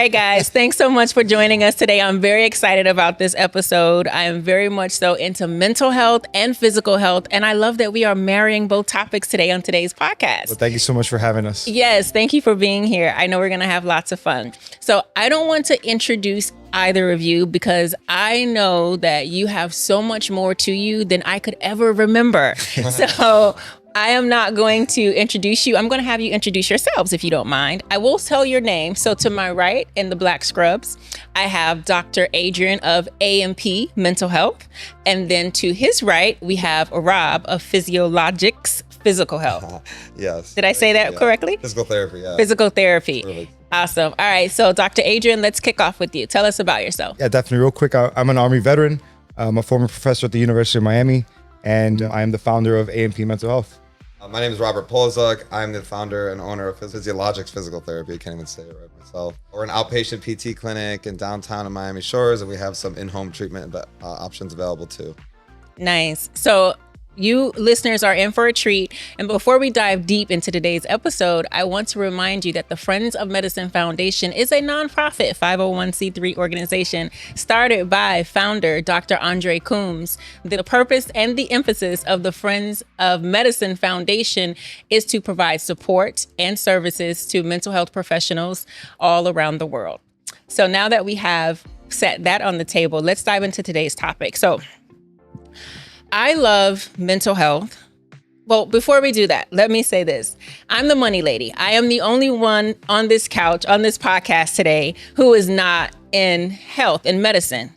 right, guys. Thanks so much for joining us today. I'm very excited about this episode. I am very much so into mental health and physical health. And I love that we are marrying both topics today on today's podcast. Well, thank you so much for having us. Yes, thank you for being here. I know we're going to have lots of fun. So I don't want to introduce either of you because I know that you have so much more to you than I could ever remember. So I am not going to introduce you. I'm going to have you introduce yourselves if you don't mind. I will tell your name. So to my right in the black scrubs, I have Dr. Adrian of AMP Mental Health. And then to his right, we have Rob of Physiologic Physical Health. Yes. Did I say that correctly? Physical therapy, yeah. Physical therapy. Really. Awesome. All right. So Dr. Adrian, let's kick off with you. Tell us about yourself. Yeah, definitely. Real quick, I'm an Army veteran. I'm a former professor at the University of Miami, and I am the founder of AMP Mental Health. My name is Robert Poliszuk. I'm the founder and owner of Physiologic Physical Therapy. I can't even say it right myself. We're an outpatient PT clinic in downtown in Miami Shores, and we have some in-home treatment options available too. Nice. So you listeners are in for a treat. And before we dive deep into today's episode, I want to remind you that the Friends of Medicine Foundation is a nonprofit 501c3 organization started by founder Dr. Andre Coombs. The purpose and the emphasis of the Friends of Medicine Foundation is to provide support and services to mental health professionals all around the world. So now that we have set that on the table, let's dive into today's topic. So I love mental health. Well, before we do that, let me say this. I'm the money lady. I am the only one on this couch, on this podcast today, who is not in health and medicine.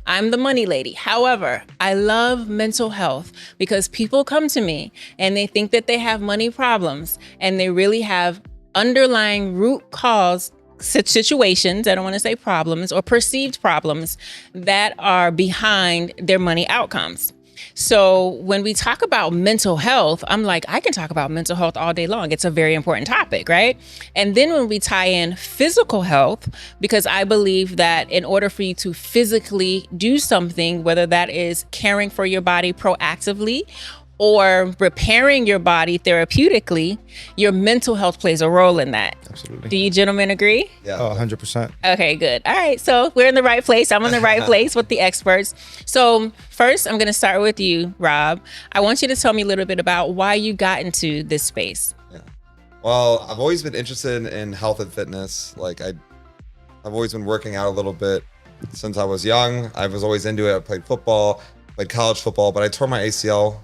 I'm the money lady. However, I love mental health because people come to me and they think that they have money problems and they really have underlying root cause situations, I don't want to say problems, or perceived problems that are behind their money outcomes. So when we talk about mental health, I'm like, I can talk about mental health all day long. It's a very important topic, right? And then when we tie in physical health, because I believe that in order for you to physically do something, whether that is caring for your body proactively or repairing your body therapeutically, your mental health plays a role in that. Absolutely. Do you gentlemen agree? Yeah. Oh, 100%. Okay, good. All right, so we're in the right place. I'm in the right place with the experts. So first, I'm going to start with you, Rob. I want you to tell me a little bit about why you got into this space. Yeah. Well, I've always been interested in health and fitness. I've always been working out a little bit since I was young. I was always into it. I played football, played college football, but I tore my ACL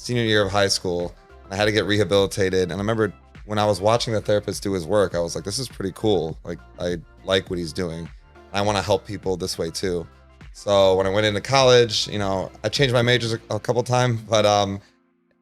senior year of high school. I had to get rehabilitated. And I remember when I was watching the therapist do his work, I was like, this is pretty cool. I like what he's doing. I want to help people this way too. So when I went into college, I changed my majors a couple times, but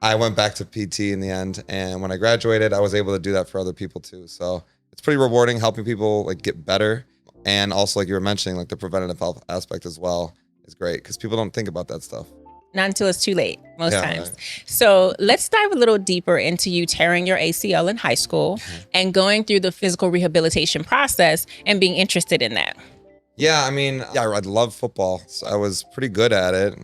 I went back to PT in the end. And when I graduated, I was able to do that for other people too. So it's pretty rewarding helping people get better. And also, like you were mentioning, the preventative health aspect as well is great because people don't think about that stuff. Not until it's too late, most times. Right. So let's dive a little deeper into you tearing your ACL in high school and going through the physical rehabilitation process and being interested in that. Yeah, I love football. So I was pretty good at it,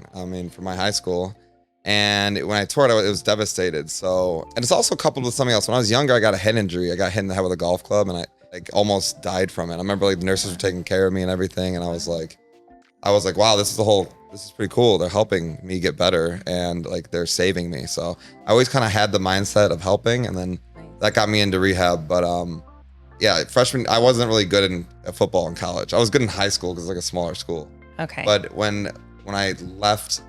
for my high school. And when I tore it, it was devastated. So, and it's also coupled with something else. When I was younger, I got a head injury. I got hit in the head with a golf club and I almost died from it. I remember the nurses were taking care of me and everything. And I was like, wow, this is pretty cool. They're helping me get better and they're saving me. So I always kind of had the mindset of helping, and then that got me into rehab. But freshman, I wasn't really good at football in college. I was good in high school because it's a smaller school. Okay. But when I left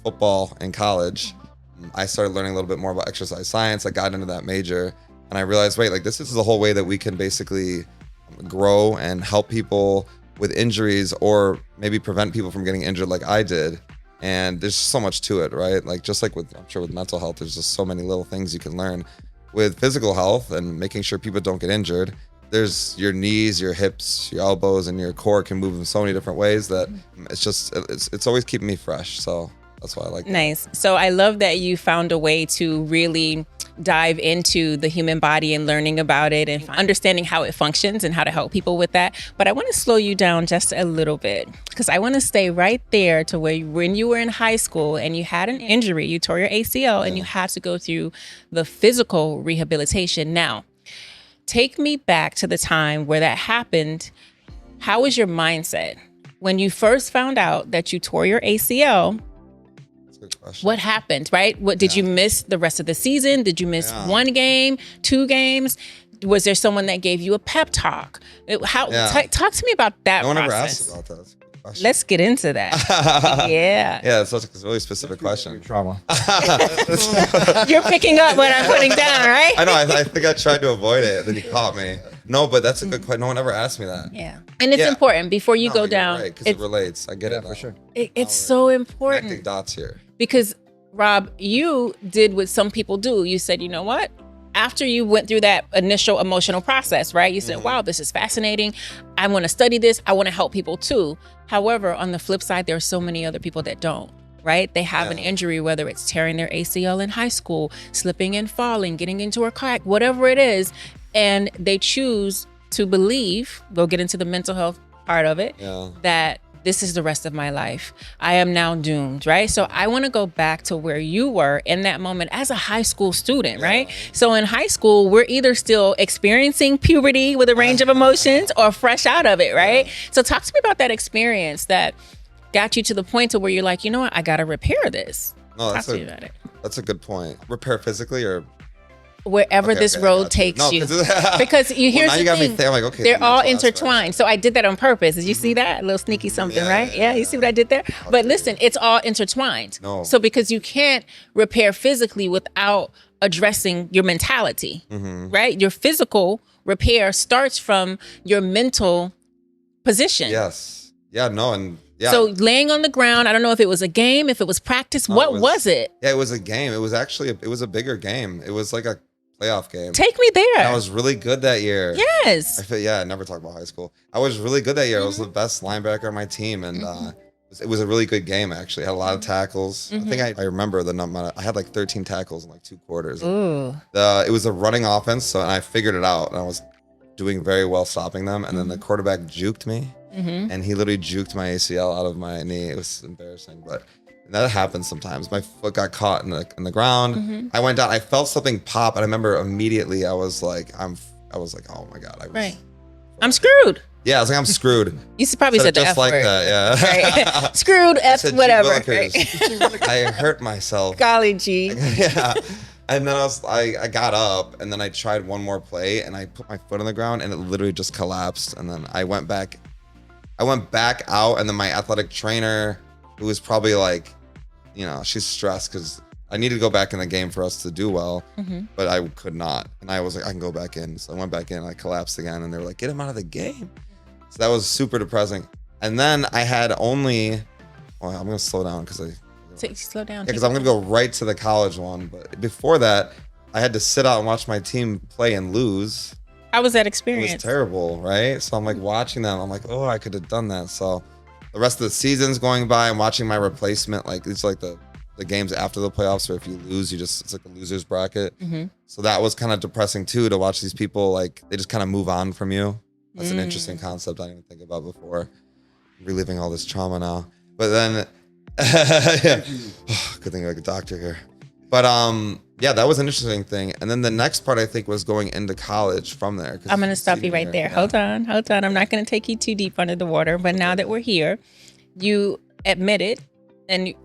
football in college, I started learning a little bit more about exercise science. I got into that major and I realized, this is the whole way that we can basically grow and help people with injuries, or maybe prevent people from getting injured like I did. And there's so much to it, right? I'm sure with mental health, there's just so many little things you can learn. With physical health and making sure people don't get injured, there's your knees, your hips, your elbows, and your core can move in so many different ways that it's always keeping me fresh. So that's why I like that. Nice. So I love that you found a way to really dive into the human body and learning about it and understanding how it functions and how to help people with that. But I want to slow you down just a little bit because I want to stay right there to where when you were in high school and you had an injury, you tore your ACL and you had to go through the physical rehabilitation. Now, take me back to the time where that happened. how was your mindset when you first found out that you tore your ACL? That's a good question. What happened, right? What did you miss the rest of the season? Did you miss one game, 2 games? Was there someone that gave you a pep talk? Talk to me about that No one ever process. asked about that. Let's get into that. Yeah. Yeah, it's such a really specific question. Trauma. You're picking up what I'm putting down, right? I know. I think I tried to avoid it, then you caught me. No, but that's a good question. No one ever asked me that. Yeah. And it's important before you go down. Right, because it relates. I get it For sure. It's so important. Connecting dots here. Because, Rob, you did what some people do. You said, you know what? After you went through that initial emotional process, right? You said, wow, this is fascinating. I want to study this. I want to help people too. However, on the flip side, there are so many other people that don't, right? They have an injury, whether it's tearing their ACL in high school, slipping and falling, getting into a car, whatever it is. And they choose to believe, we'll get into the mental health part of it, that this is the rest of my life. I am now doomed, right? So I want to go back to where you were in that moment as a high school student, right? So in high school, we're either still experiencing puberty with a range of emotions or fresh out of it, right? So talk to me about that experience that got you to the point to where you're like, you know what, I got to repair this. No, Talk to me about it. that's a good point. Repair physically or Wherever this road takes you. Because here's now the you got thing. me thinking, I'm like, okay, they're the all mental aspect. intertwined. So I did that on purpose. Did you see that? A little sneaky something, right? Yeah, you see what I did there? But listen, it's all intertwined. No. So because you can't repair physically without addressing your mentality, right? Your physical repair starts from your mental position. Yes. Yeah, no, and yeah. So laying on the ground, I don't know if it was a game, if it was practice. What was it? Yeah, it was a game. It was actually, it was a bigger game. It was like a playoff game. Take me there. And I was really good that year. Yes. I never talk about high school. I was really good that year. I was the best linebacker on my team, and it was a really good game. Actually, I had a lot of tackles. I think I remember the number. I had like 13 tackles in like 2 quarters. Ooh. It was a running offense, and I figured it out, and I was doing very well stopping them. And then the quarterback juked me, and he literally juked my ACL out of my knee. It was embarrassing, but that happens sometimes. My foot got caught in the ground. I went down. I felt something pop, and I remember immediately I was like, oh my god, I'm screwed. Yeah, I was like, I'm screwed. You probably said the just F like word. that, yeah. Right. Screwed, F, said, whatever. "Gee willikers." I hurt myself. Golly gee. Yeah. And then I got up, and then I tried one more play, and I put my foot on the ground, and it literally just collapsed. And then I went back out, and then my athletic trainer, who was probably like, she's stressed because I needed to go back in the game for us to do well, but I could not. And I was like, I can go back in. So I went back in, and I collapsed again, and they were like, get him out of the game. So that was super depressing. And then I had I'm going to slow down because Slow down. I'm going to go right to the college one. But before that, I had to sit out and watch my team play and lose. How was that It experience? was terrible, right? So I'm like watching them. I'm like, oh, I could have done that. So the rest of the season's going by. I'm watching my replacement. Like it's like the games after the playoffs, where if you lose, it's like a loser's bracket. So that was kind of depressing too, to watch these people, like they just kind of move on from you. That's an interesting concept I didn't even think about before. Reliving all this trauma now. But then, good thing you're like a doctor here. But that was an interesting thing. And then the next part, I think, was going into college from there. I'm going to stop you right there. Yeah. Hold on. I'm not going to take you too deep under the water. But now that we're here, you admitted and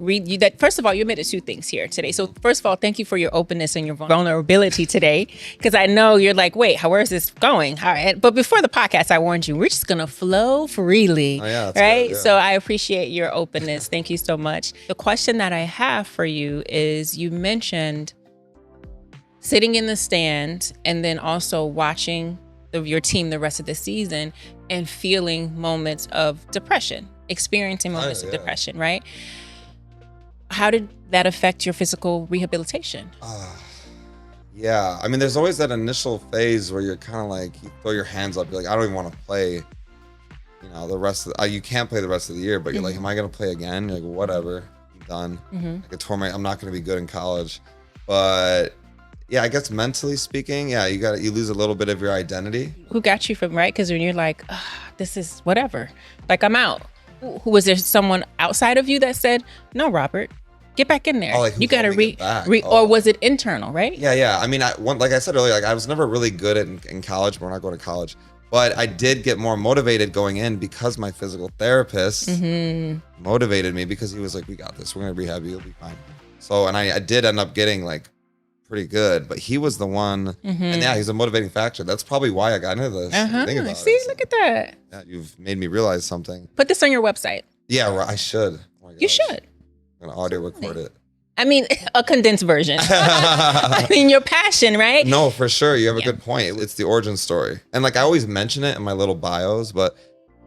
first of all, you admitted 2 things here today. So first of all, thank you for your openness and your vulnerability today, because I know you're like, wait, where is this going? But before the podcast, I warned you, we're just going to flow freely, right? Good, yeah. So I appreciate your openness. Thank you so much. The question that I have for you is, you mentioned sitting in the stand and then also watching your team the rest of the season and feeling moments of depression, experiencing moments of depression, right? How did that affect your physical rehabilitation? Yeah, I mean, there's always that initial phase where you're kind of like, you throw your hands up, you're like, I don't even want to play, the rest of you can't play the rest of the year, but you're like, am I going to play again? You're like, whatever, I'm done. I'm not going to be good in college. But yeah, I guess mentally speaking, yeah, you lose a little bit of your identity. Who got you from, right? Because when you're like, this is whatever, like I'm out. Was there someone outside of you that said, no, Robert, get back in there? You got to or was it internal, right? Yeah. I mean, like I said earlier, like I was never really good in college, but we're not going to college. But I did get more motivated going in because my physical therapist motivated me, because he was like, we got this. We're going to rehab you. You'll be fine. So, and I did end up getting like pretty good, but he was the one. And yeah, he's a motivating factor. That's probably why I got into this. Think about See, it. look at that. Yeah, you've made me realize something. Put this on your website. Yeah, I should. Oh my You gosh. should. I'm going to audio record it. I mean, a condensed version. I mean, your passion, right? No, for sure. You have a good point. It's the origin story. And like I always mention it in my little bios, but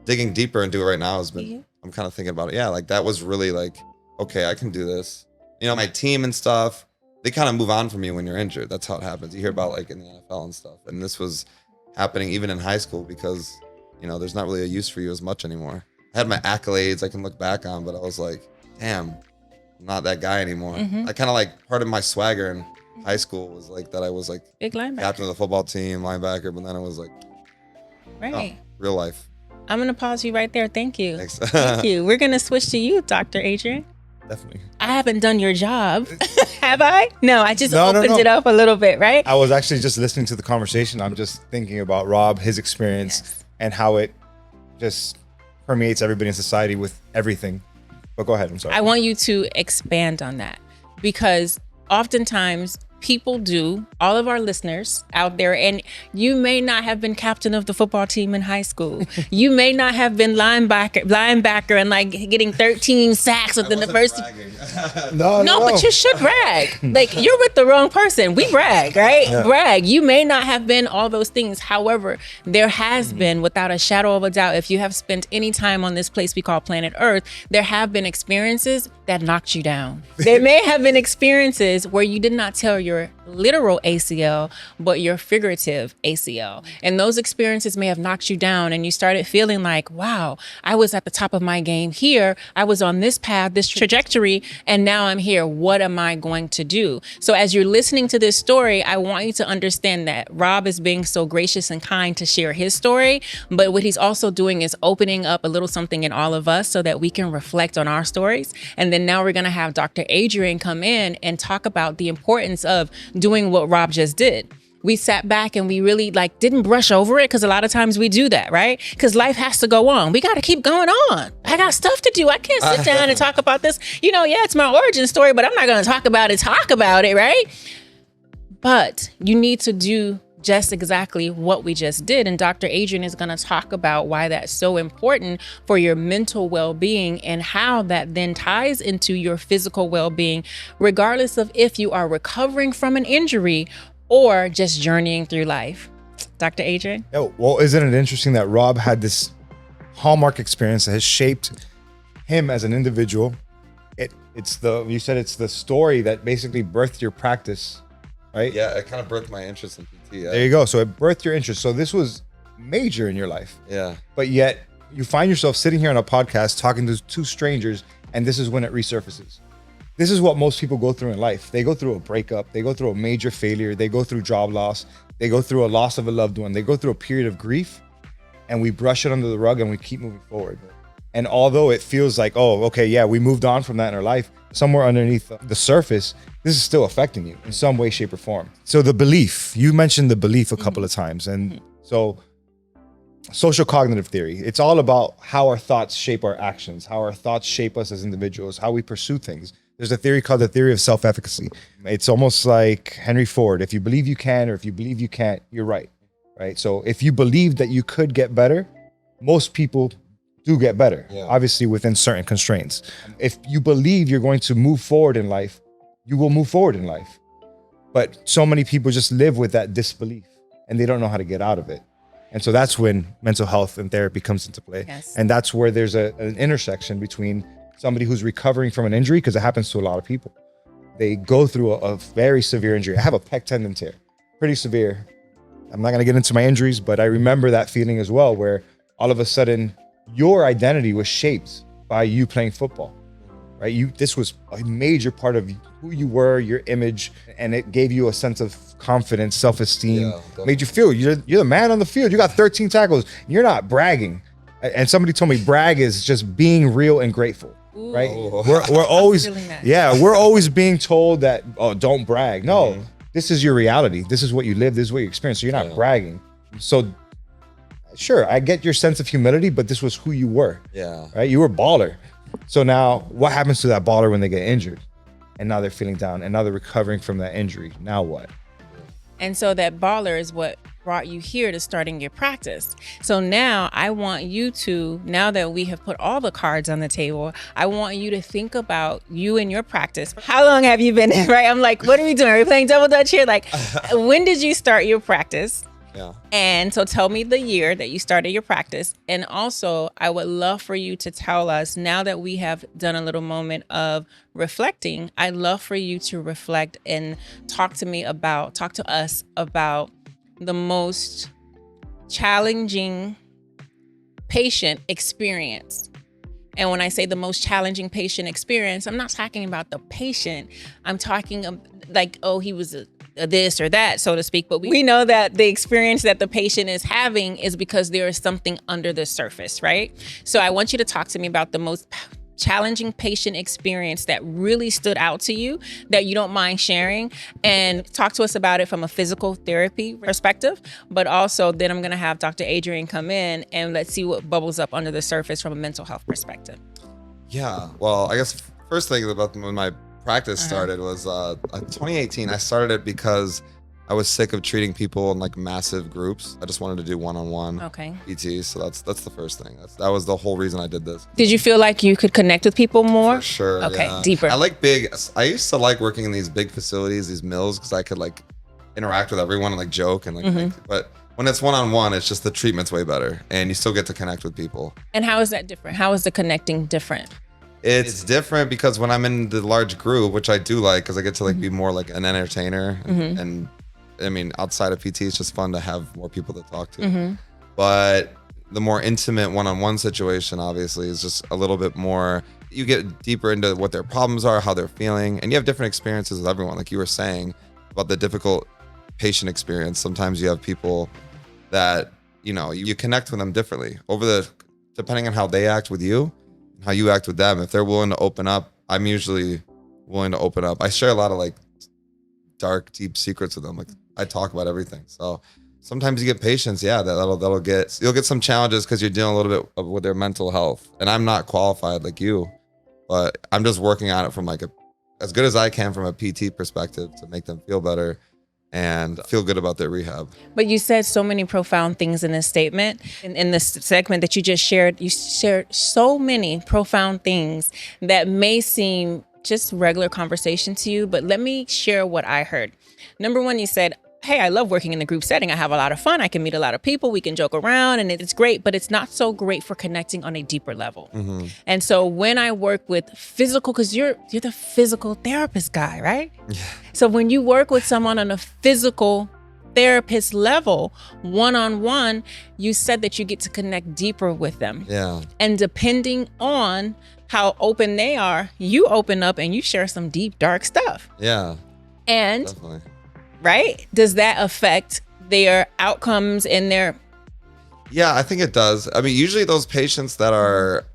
digging deeper into it right now has been, I'm kind of thinking about it. Yeah, like that was really like, okay, I can do this. You know, my team and stuff, they kind of move on from you when you're injured. That's how it happens. You hear about like in the NFL and stuff. And this was happening even in high school because, you know, there's not really a use for you as much anymore. I had my accolades I can look back on, but I was like, damn, I'm not that guy anymore. I kind of like, part of my swagger in high school was like that I was like Big linebacker. captain of the football team, linebacker, but then it was like, Right. real life. I'm going to pause you right there. Thank you. Thanks. Thank you. We're going to switch to you, Dr. Adrian. Definitely. I haven't done your job. Have I? No, I just No, opened it up a little bit, right? I was actually just listening to the conversation. I'm just thinking about Rob, his experience, and how it just permeates everybody in society with everything. But go ahead. I'm sorry. I want you to expand on that, because oftentimes people do, all of our listeners out there, and you may not have been captain of the football team in high school. You may not have been linebacker and like getting 13 sacks within the first. No, But you should brag. Like, you're with the wrong person. We brag, right? Yeah. Brag. You may not have been all those things. However, there has been, without a shadow of a doubt, if you have spent any time on this place we call planet Earth, there have been experiences that knocked you down. There may have been experiences where you did not tell your literal ACL, but your figurative ACL. And those experiences may have knocked you down, and you started feeling like, wow, I was at the top of my game here. I was on this path, this trajectory, and now I'm here. What am I going to do? So as you're listening to this story, I want you to understand that Rob is being so gracious and kind to share his story, but what he's also doing is opening up a little something in all of us so that we can reflect on our stories. And then now we're going to have Dr. Adrian come in and talk about the importance of doing what Rob just did. We sat back and we really didn't brush over it, because a lot of times we do that, right? Because life has to go on. We got to keep going on. I got stuff to do. I can't sit down and talk about this. You know, yeah, it's my origin story, but I'm not going to talk about it, right? But you need to do just exactly what we just did. And Dr. Adrian is going to talk about why that's so important for your mental well-being and how that then ties into your physical well-being, regardless of if you are recovering from an injury or just journeying through life. Dr. Adrian? Yeah, well, isn't it interesting that Rob had this hallmark experience that has shaped him as an individual? You said it's the story that basically birthed your practice, right? Yeah, it kind of birthed my interest in PT. Yeah. There you go. So it birthed your interest. So this was major in your life. Yeah. But yet you find yourself sitting here on a podcast talking to two strangers, and this is when it resurfaces. This is what most people go through in life. They go through a breakup. They go through a major failure. They go through job loss. They go through a loss of a loved one. They go through a period of grief, and we brush it under the rug and we keep moving forward. And although it feels like, oh, okay, yeah, we moved on from that in our life, somewhere underneath the surface, this is still affecting you in some way, shape, or form. So the belief, you mentioned the belief a couple of times. And so social cognitive theory, it's all about how our thoughts shape our actions, how our thoughts shape us as individuals, how we pursue things. There's a theory called the theory of self-efficacy. It's almost like Henry Ford. If you believe you can, or if you believe you can't, you're right? So if you believe that you could get better, most people do get better, obviously within certain constraints. If you believe you're going to move forward in life, you will move forward in life. But so many people just live with that disbelief and they don't know how to get out of it. And so that's when mental health and therapy comes into play. Yes. And that's where there's an intersection between somebody who's recovering from an injury, because it happens to a lot of people. They go through a very severe injury. I have a pec tendon tear, pretty severe. I'm not going to get into my injuries, but I remember that feeling as well, where all of a sudden your identity was shaped by you playing football, right? This was a major part of who you were, your image, and it gave you a sense of confidence, self-esteem, made you feel you're the man on the field. You got 13 tackles. You're not bragging. And somebody told me brag is just being real and grateful, right? We're always, we're always being told that, oh, don't brag. No, this is your reality. This is what you live. This is what you experience. So you're not bragging. So sure, I get your sense of humility, but this was who you were. Yeah. Right? You were a baller. So now what happens to that baller when they get injured? And now they're feeling down and now they're recovering from that injury. Now what? And so that baller is what brought you here to starting your practice. So now I want you to, now that we have put all the cards on the table, I want you to think about you and your practice. How long have you been, right? I'm like, what are we doing? Are we playing double dutch here? Like, when did you start your practice? Yeah. And so tell me the year that you started your practice. And also, I would love for you to tell us, now that we have done a little moment of reflecting, I'd love for you to reflect and talk to us about the most challenging patient experience. And when I say the most challenging patient experience, I'm not talking about the patient. I'm talking like, oh, he was a this or that, so to speak. But we know that the experience that the patient is having is because there is something under the surface, right? So I want you to talk to me about the most challenging patient experience that really stood out to you, that you don't mind sharing, and talk to us about it from a physical therapy perspective. But also then I'm going to have Dr. Adrian come in and let's see what bubbles up under the surface from a mental health perspective. Yeah. Well, I guess first thing about when my practice started was 2018. I started it because I was sick of treating people in like massive groups. I just wanted to do one-on-one PT. So that's the first thing. That was the whole reason I did this. Did you feel like you could connect with people more? For sure. Okay, yeah. deeper. I used to like working in these big facilities, these mills, because I could like interact with everyone and like joke and like, but when it's one-on-one, it's just the treatment's way better and you still get to connect with people. And how is that different? How is the connecting different? It's different because when I'm in the large group, which I do like, because I get to like be more like an entertainer, and I mean, outside of PT, it's just fun to have more people to talk to. But the more intimate one-on-one situation, obviously, is just a little bit more. You get deeper into what their problems are, how they're feeling, and you have different experiences with everyone. Like you were saying about the difficult patient experience. Sometimes you have people that you connect with them differently depending on how they act with you. How you act with them. If they're willing to open up, I'm usually willing to open up. I share a lot of like dark, deep secrets with them. Like I talk about everything. So sometimes you get patients, you'll get some challenges because you're dealing a little bit with their mental health. And I'm not qualified like you, but I'm just working on it from like as good as I can from a PT perspective to make them feel better and feel good about their rehab. But you said so many profound things in this statement. In this segment that you just shared, you shared so many profound things that may seem just regular conversation to you, but let me share what I heard. Number one, you said, hey, I love working in the group setting. I have a lot of fun. I can meet a lot of people. We can joke around and it's great, but it's not so great for connecting on a deeper level. And so when I work with physical, because you're the physical therapist guy, right? Yeah. So when you work with someone on a physical therapist level, one-on-one, you said that you get to connect deeper with them. Yeah. And depending on how open they are, you open up and you share some deep, dark stuff. Yeah. And definitely. Right? Does that affect their outcomes in their... Yeah, I think it does. I mean, usually those patients that are,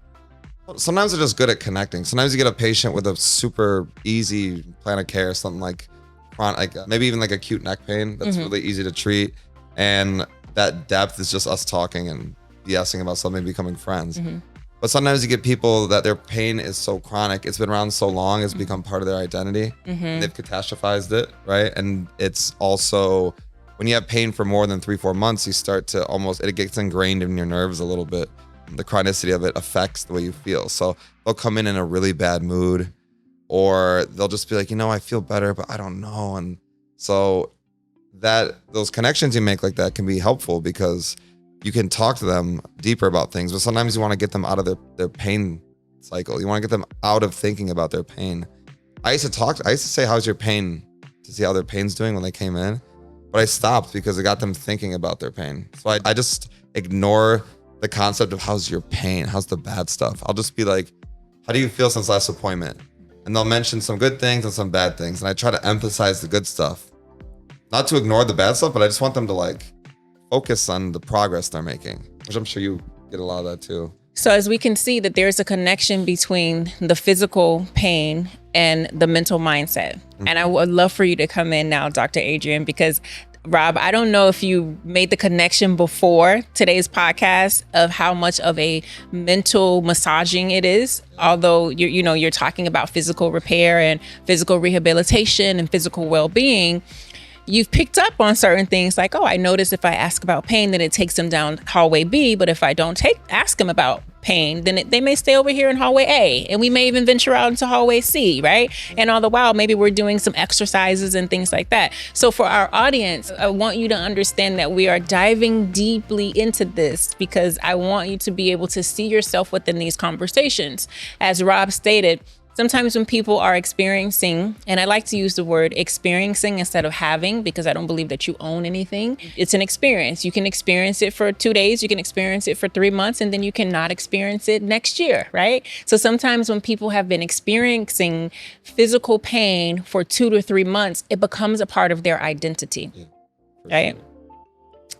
sometimes they're just good at connecting. Sometimes you get a patient with a super easy plan of care, something like maybe even like acute neck pain that's really easy to treat. And that depth is just us talking and BSing about something, becoming friends. But sometimes you get people that their pain is so chronic, it's been around so long, it's become part of their identity. They've catastrophized it, right? And it's also, when you have pain for more than 3-4 months, you start to it gets ingrained in your nerves a little bit. The chronicity of it affects the way you feel. So they'll come in a really bad mood, or they'll just be like, I feel better, but I don't know. And so those connections you make like that can be helpful because you can talk to them deeper about things, but sometimes you want to get them out of their pain cycle. You want to get them out of thinking about their pain. I used to say, how's your pain, to see how their pain's doing when they came in, but I stopped because it got them thinking about their pain. So I just ignore the concept of how's your pain, how's the bad stuff. I'll just be like, how do you feel since last appointment? And they'll mention some good things and some bad things. And I try to emphasize the good stuff, not to ignore the bad stuff, but I just want them to like focus on the progress they're making, which I'm sure you get a lot of that too. So as we can see that there's a connection between the physical pain and the mental mindset. And I would love for you to come in now, Dr. Adrian, because Rob, I don't know if you made the connection before today's podcast of how much of a mental massaging it is. Although you're talking about physical repair and physical rehabilitation and physical well-being, you've picked up on certain things like, oh, I notice if I ask about pain, then it takes them down hallway B. But if I don't ask them about pain, then they may stay over here in hallway A, and we may even venture out into hallway C, right? And all the while, maybe we're doing some exercises and things like that. So for our audience, I want you to understand that we are diving deeply into this because I want you to be able to see yourself within these conversations. As Rob stated, sometimes when people are experiencing, and I like to use the word experiencing instead of having, because I don't believe that you own anything. It's an experience. You can experience it for 2 days, you can experience it for 3 months, and then you cannot experience it next year, right? So sometimes when people have been experiencing physical pain for 2 to 3 months, it becomes a part of their identity, right?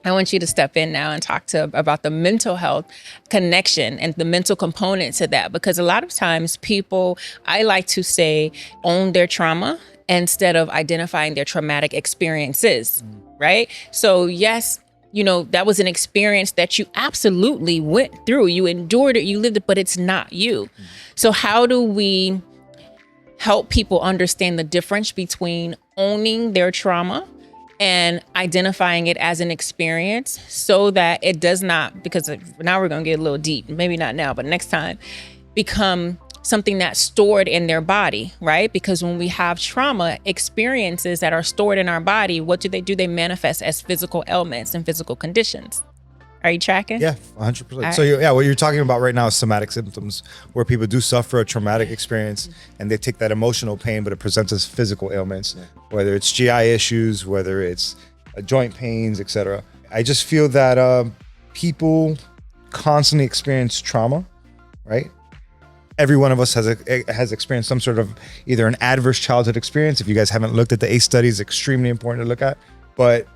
I want you to step in now and talk about the mental health connection and the mental component to that, because a lot of times people, I like to say, own their trauma instead of identifying their traumatic experiences, right? So yes, that was an experience that you absolutely went through. You endured it, you lived it, but it's not you. So how do we help people understand the difference between owning their trauma and identifying it as an experience so that it does not, because now we're going to get a little deep, maybe not now, but next time, become something that's stored in their body, right? Because when we have trauma experiences that are stored in our body, what do? They manifest as physical ailments and physical conditions. Are you tracking? Yeah, 100%. So what you're talking about right now is somatic symptoms, where people do suffer a traumatic experience and they take that emotional pain, but it presents as physical ailments, whether it's GI issues, whether it's joint pains, etc. I just feel that people constantly experience trauma, right? Every one of us has experienced some sort of either an adverse childhood experience. If you guys haven't looked at the ACE studies, extremely important to look at. But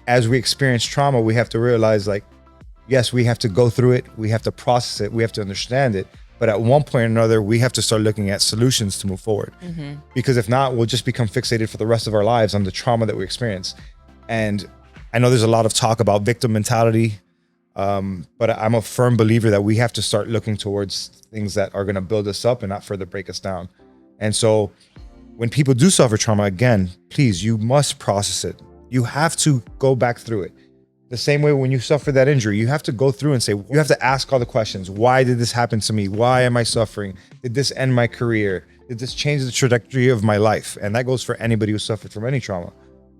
as we experience trauma, we have to realize, like, yes, we have to go through it. We have to process it. We have to understand it. But at one point or another, we have to start looking at solutions to move forward. Because if not, we'll just become fixated for the rest of our lives on the trauma that we experience. And I know there's a lot of talk about victim mentality, but I'm a firm believer that we have to start looking towards things that are going to build us up and not further break us down. And so when people do suffer trauma, again, please, you must process it. You have to go back through it. The same way when you suffer that injury, you have to go through and say, you have to ask all the questions. Why did this happen to me? Why am I suffering? Did this end my career? Did this change the trajectory of my life? And that goes for anybody who suffered from any trauma.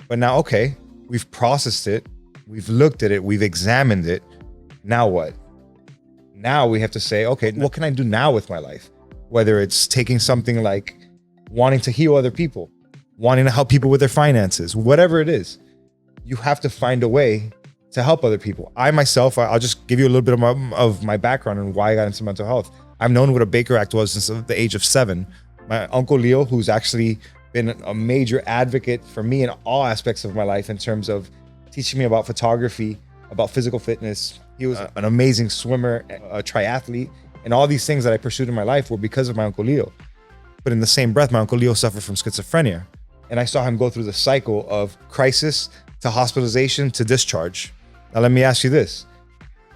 But now, okay, we've processed it. We've looked at it. We've examined it. Now what? Now we have to say, okay, what can I do now with my life? Whether it's taking something like wanting to heal other people, wanting to help people with their finances, whatever it is, you have to find a way to help other people. I myself, I'll just give you a little bit of my background and why I got into mental health. I've known what a Baker Act was since the age of 7. My uncle Leo, who's actually been a major advocate for me in all aspects of my life in terms of teaching me about photography, about physical fitness. He was an amazing swimmer, a triathlete, and all these things that I pursued in my life were because of my uncle Leo. But in the same breath, my uncle Leo suffered from schizophrenia. And I saw him go through the cycle of crisis to hospitalization to discharge. Now, let me ask you this.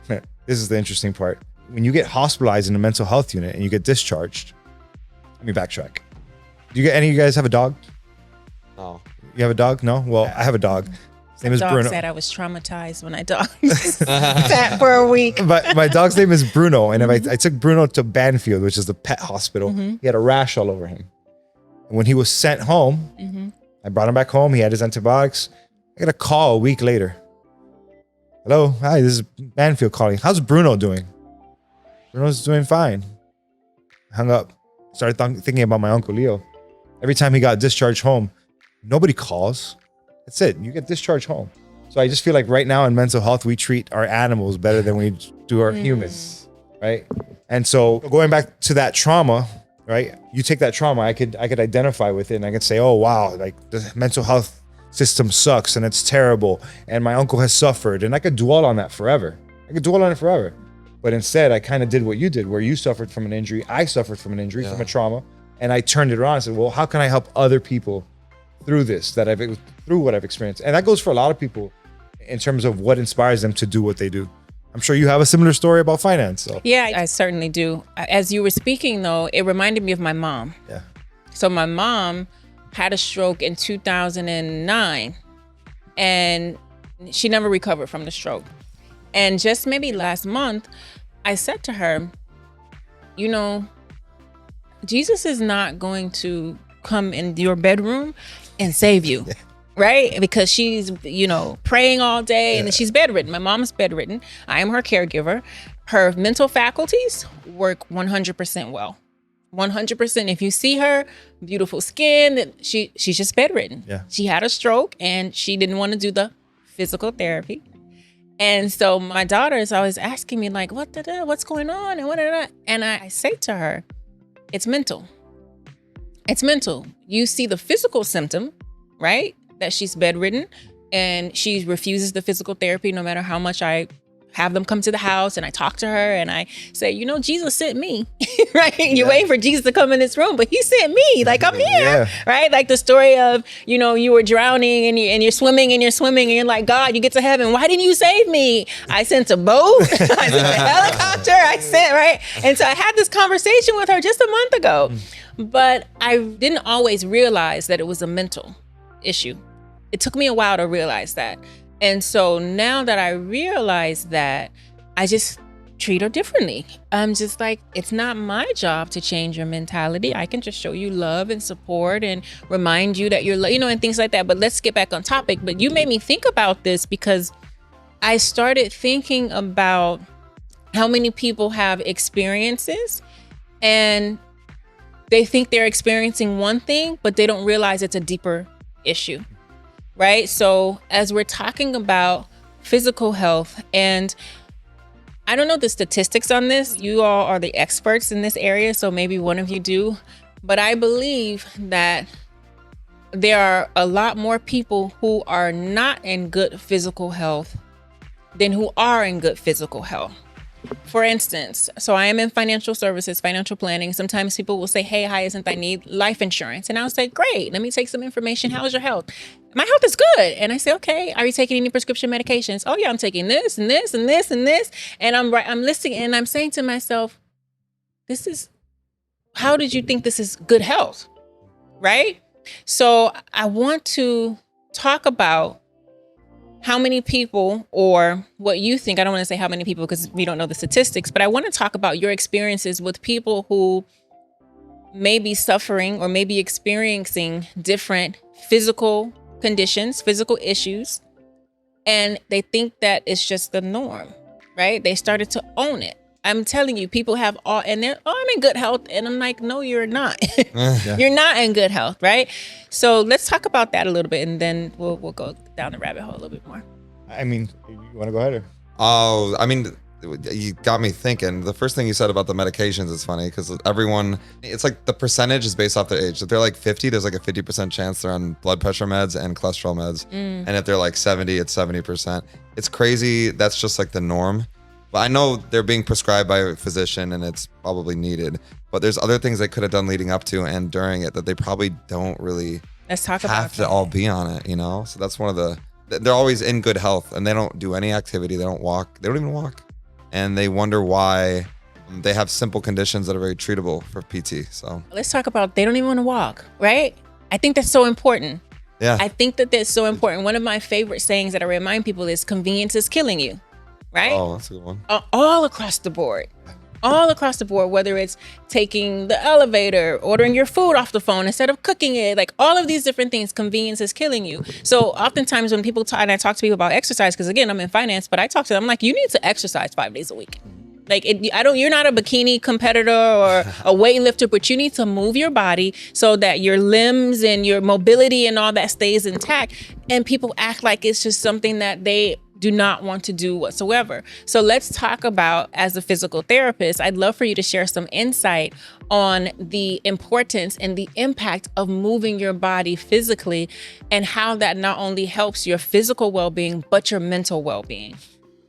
This is the interesting part. When you get hospitalized in a mental health unit and you get discharged, let me backtrack. Do any of you guys have a dog? No. You have a dog? No? Well, I have a dog. His name is Bruno. Said I was traumatized when I sat for a week. But my dog's name is Bruno. And if I took Bruno to Banfield, which is the pet hospital, he had a rash all over him. And when he was sent home, I brought him back home. He had his antibiotics. I got a call a week later. Hello, hi, this is Banfield calling. How's Bruno doing? Bruno's doing fine. Hung up. Started thinking about my Uncle Leo. Every time he got discharged home, nobody calls. That's it. You get discharged home. So I just feel like right now in mental health, we treat our animals better than we do our humans, right? And so going back to that trauma, right? You take that trauma, I could identify with it, and I could say, oh wow, like the mental health system sucks and it's terrible, and my uncle has suffered, and I could dwell on that forever. But instead, I kind of did what you did, where you suffered from an injury, I suffered from an injury, from a trauma, and I turned it around and said, well, how can I help other people through through what I've experienced. And that goes for a lot of people in terms of what inspires them to do what they do. I'm sure you have a similar story about finance. So. Yeah, I certainly do. As you were speaking, though, it reminded me of my mom. Yeah. So my mom had a stroke in 2009, and she never recovered from the stroke. And just maybe last month, I said to her, you know, Jesus is not going to come in your bedroom and save you. Yeah. Right? Because she's, praying all day and she's bedridden. My mom's bedridden. I am her caregiver. Her mental faculties work 100% well. 100%. If you see her, beautiful skin, she's just bedridden. Yeah. She had a stroke and she didn't want to do the physical therapy. And so my daughter is always asking me like, what's going on? And I say to her, it's mental. It's mental. You see the physical symptom, right? That she's bedridden and she refuses the physical therapy no matter how much I have them come to the house and I talk to her and I say, Jesus sent me, right? You're waiting for Jesus to come in this room, but he sent me, like I'm here, right? Like the story of, you were drowning and you're swimming and you're like, God, you get to heaven. Why didn't you save me? I sent a boat, I sent a helicopter, right? And so I had this conversation with her just a month ago, but I didn't always realize that it was a mental issue. It took me a while to realize that. And so now that I realize that, I just treat her differently. I'm just like, it's not my job to change your mentality. I can just show you love and support and remind you that you're, and things like that. But let's get back on topic. But you made me think about this because I started thinking about how many people have experiences and they think they're experiencing one thing, but they don't realize it's a deeper issue. Right? So as we're talking about physical health, and I don't know the statistics on this, you all are the experts in this area, so maybe one of you do, but I believe that there are a lot more people who are not in good physical health than who are in good physical health. For instance, so I am in financial services, financial planning. Sometimes people will say, hey, Hyacinth, I need life insurance. And I'll say, great, let me take some information. How's your health? My health is good. And I say, okay, are you taking any prescription medications? Oh yeah, I'm taking this and this and this and this. And I'm listing and I'm saying to myself, how did you think this is good health? Right? So I want to talk about how many people, or what you think, I don't want to say how many people because we don't know the statistics, but I want to talk about your experiences with people who may be suffering or may be experiencing different physical conditions, physical issues, and they think that it's just the norm, right? They started to own it. I'm telling you, people have and they're, I'm in good health. And I'm like, no, you're not. You're not in good health, right? So let's talk about that a little bit and then we'll go down the rabbit hole a little bit more. I mean, you want to go ahead? Oh, I mean, you got me thinking. The first thing you said about the medications is funny because it's like the percentage is based off their age. If they're like 50, there's like a 50% chance they're on blood pressure meds and cholesterol meds. And if they're like 70, it's 70%. It's crazy. That's just like the norm. But I know they're being prescribed by a physician and it's probably needed. But there's other things they could have done leading up to and during it that they probably don't really have to all be on it, So that's one of they're always in good health and they don't do any activity. They don't walk. They don't even walk. And they wonder why they have simple conditions that are very treatable for PT. So let's talk about they don't even want to walk, right? I think that's so important. Yeah. I think that's so important. One of my favorite sayings that I remind people is convenience is killing you. Right? Oh, that's a good one. All across the board, whether it's taking the elevator, ordering your food off the phone instead of cooking it, like all of these different things, convenience is killing you. So oftentimes when people talk, and I talk to people about exercise, because again, I'm in finance, but I talk to them, I'm like, you need to exercise 5 days a week. Like you're not a bikini competitor or a weightlifter, but you need to move your body so that your limbs and your mobility and all that stays intact. And people act like it's just something that they do not want to do whatsoever. So let's talk about, as a physical therapist, I'd love for you to share some insight on the importance and the impact of moving your body physically and how that not only helps your physical well-being, but your mental well-being.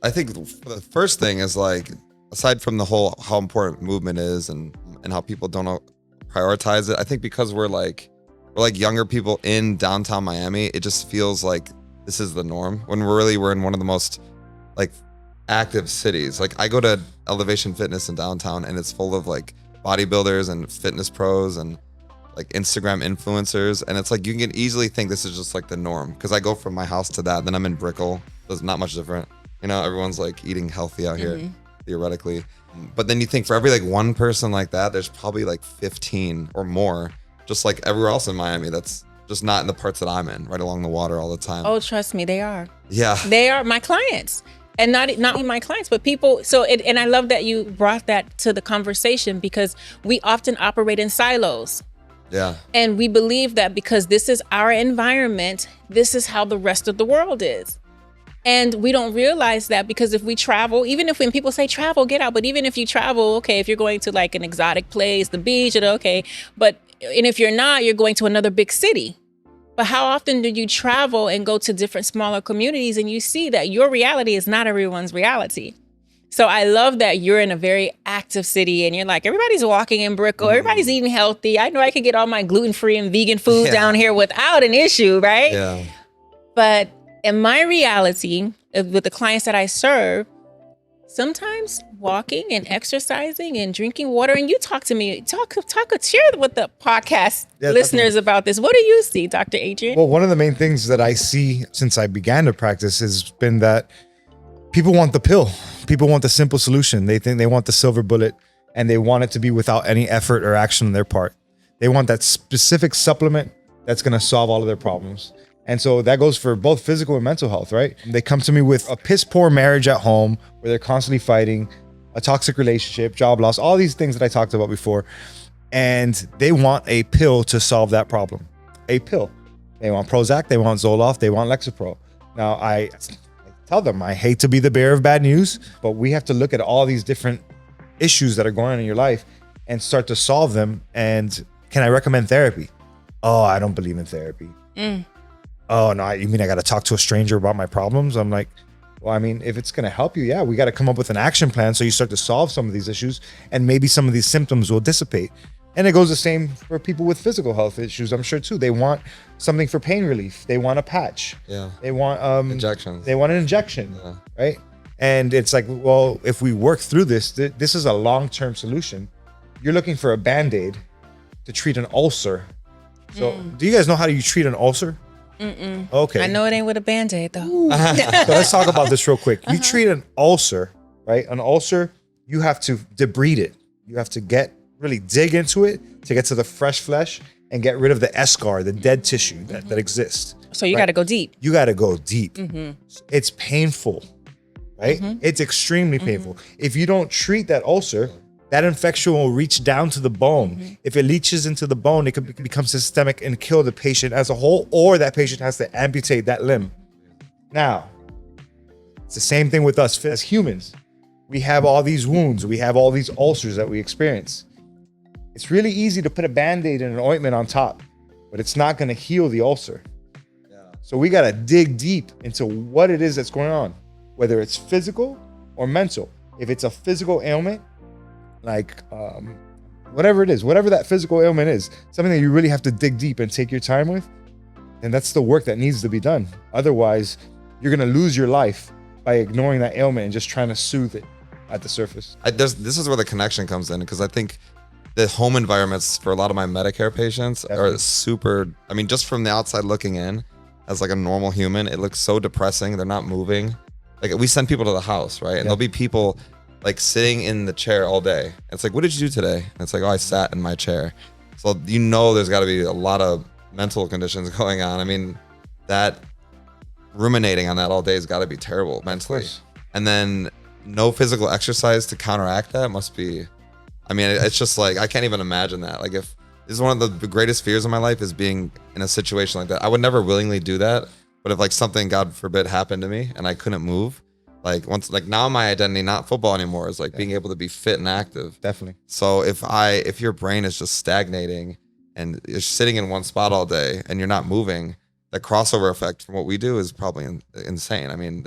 I think the first thing is like, aside from the whole how important movement is and how people don't prioritize it, I think because we're like or like younger people in downtown Miami, it just feels like this is the norm when we're in one of the most like active cities. Like I go to Elevation Fitness in downtown and it's full of like bodybuilders and fitness pros and like Instagram influencers, and it's like you can easily think this is just like the norm because I go from my house to that, then I'm in Brickell, so it's not much different. You know, everyone's like eating healthy out here theoretically, but then you think for every like one person like that, there's probably like 15 or more just like everywhere else in Miami that's just not in the parts that I'm in, right along the water all the time. Oh, trust me, they are. Yeah, they are my clients. And not only my clients, but people. So, and I love that you brought that to the conversation because we often operate in silos. Yeah. And we believe that because this is our environment, this is how the rest of the world is. And we don't realize that because if we travel, even if when people say travel, get out, but even if you travel, okay, if you're going to like an exotic place, the beach, okay, and if you're not, you're going to another big city. But how often do you travel and go to different smaller communities and you see that your reality is not everyone's reality? So I love that you're in a very active city and you're like, everybody's walking in Brickell, everybody's eating healthy. I know I can get all my gluten-free and vegan food down here without an issue, right? Yeah. But in my reality, with the clients that I serve, sometimes walking and exercising and drinking water, and you talk to me, share with the podcast listeners about this. What do you see, Dr. Adrian? Well, one of the main things that I see since I began to practice has been that people want the pill. People want the simple solution. They think they want the silver bullet and they want it to be without any effort or action on their part. They want that specific supplement that's going to solve all of their problems. And so that goes for both physical and mental health, right? They come to me with a piss poor marriage at home where they're constantly fighting, a toxic relationship, job loss, all these things that I talked about before. And they want a pill to solve that problem. A pill. They want Prozac, they want Zoloft, they want Lexapro. Now, I tell them, I hate to be the bearer of bad news, but we have to look at all these different issues that are going on in your life and start to solve them. And can I recommend therapy? Oh, I don't believe in therapy. Oh, no, you mean I got to talk to a stranger about my problems? I'm like, well, I mean, if it's going to help you, we got to come up with an action plan so you start to solve some of these issues and maybe some of these symptoms will dissipate. And it goes the same for people with physical health issues, I'm sure, too. They want something for pain relief. They want a patch. Yeah. They want injections. They want an injection, right? And it's like, well, if we work through this, this is a long-term solution. You're looking for a Band-Aid to treat an ulcer. So do you guys know how you treat an ulcer? Okay. I know it ain't with a Band-Aid though. So let's talk about this real quick. You treat an ulcer, right? An ulcer, you have to debride it. You have to really dig into it to get to the fresh flesh and get rid of the eschar, the dead tissue that exists. So you got to go deep. You got to go deep. It's painful, right? It's extremely painful. If you don't treat that ulcer, that infection will reach down to the bone. If it leaches into the bone, it could become systemic and kill the patient as a whole, or that patient has to amputate that limb. Now, it's the same thing with us as humans. We have all these wounds. We have all these ulcers that we experience. It's really easy to put a Band-Aid and an ointment on top, but it's not going to heal the ulcer. So we got to dig deep into what it is that's going on, whether it's physical or mental. If it's a physical ailment, like whatever it is, whatever that physical ailment is, something that you really have to dig deep and take your time with, and that's the work that needs to be done. Otherwise, you're going to lose your life by ignoring that ailment and just trying to soothe it at the surface. This is where the connection comes in, because I think the home environments for a lot of my Medicare patients are super, I mean, just from the outside looking in, as like a normal human, it looks so depressing. They're not moving. Like we send people to the house, right? And there'll be people like sitting in the chair all day. It's like, what did you do today? And it's like, oh, I sat in my chair. So you know there's got to be a lot of mental conditions going on. I mean, that ruminating on that all day has got to be terrible mentally. And then no physical exercise to counteract that must be, I mean, it's just like, I can't even imagine that. Like if this is one of the greatest fears of my life is being in a situation like that. I would never willingly do that. But if like something, God forbid, happened to me and I couldn't move, like once, like now my identity, not football anymore, is like being able to be fit and active. Definitely. So if your brain is just stagnating and you're sitting in one spot all day and you're not moving, the crossover effect from what we do is probably insane. I mean,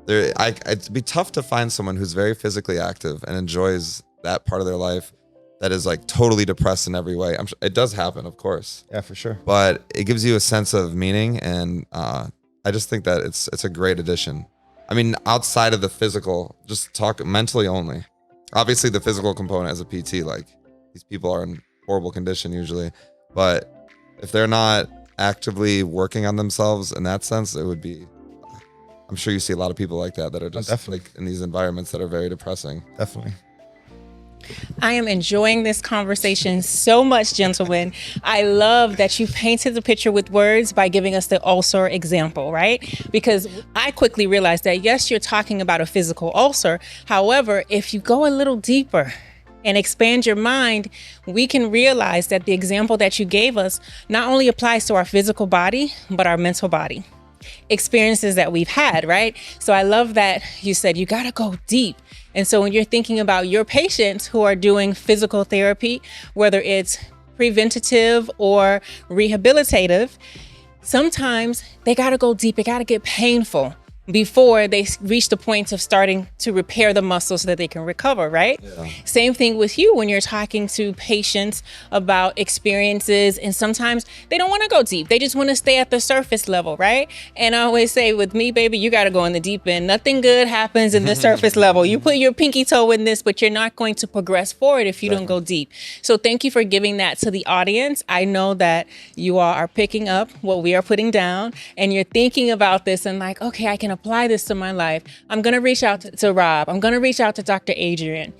it'd be tough to find someone who's very physically active and enjoys that part of their life that is like totally depressed in every way. I'm sure it does happen, of course. Yeah, for sure. But it gives you a sense of meaning, and I just think that it's a great addition. I mean, outside of the physical, just talk mentally only. Obviously, the physical component as a PT, like these people are in horrible condition usually, but if they're not actively working on themselves in that sense, it would be. I'm sure you see a lot of people like that are just like in these environments that are very depressing. Definitely. I am enjoying this conversation so much, gentlemen. I love that you painted the picture with words by giving us the ulcer example, right? Because I quickly realized that, yes, you're talking about a physical ulcer. However, if you go a little deeper and expand your mind, we can realize that the example that you gave us not only applies to our physical body, but our mental body. Experiences that we've had, right? So I love that you said you got to go deep. And so when you're thinking about your patients who are doing physical therapy, whether it's preventative or rehabilitative, sometimes they got to go deep. It got to get painful before they reach the point of starting to repair the muscle so that they can recover, right? Yeah. Same thing with you when you're talking to patients about experiences, and sometimes they don't want to go deep. They just want to stay at the surface level, right? And I always say, with me, baby, you got to go in the deep end. Nothing good happens in the surface level. You put your pinky toe in this, but you're not going to progress forward if you don't go deep. So thank you for giving that to the audience. I know that you all are picking up what we are putting down, and you're thinking about this and like, okay, I can apply this to my life. I'm going to reach out to Rob. I'm going to reach out to Dr. Adrian.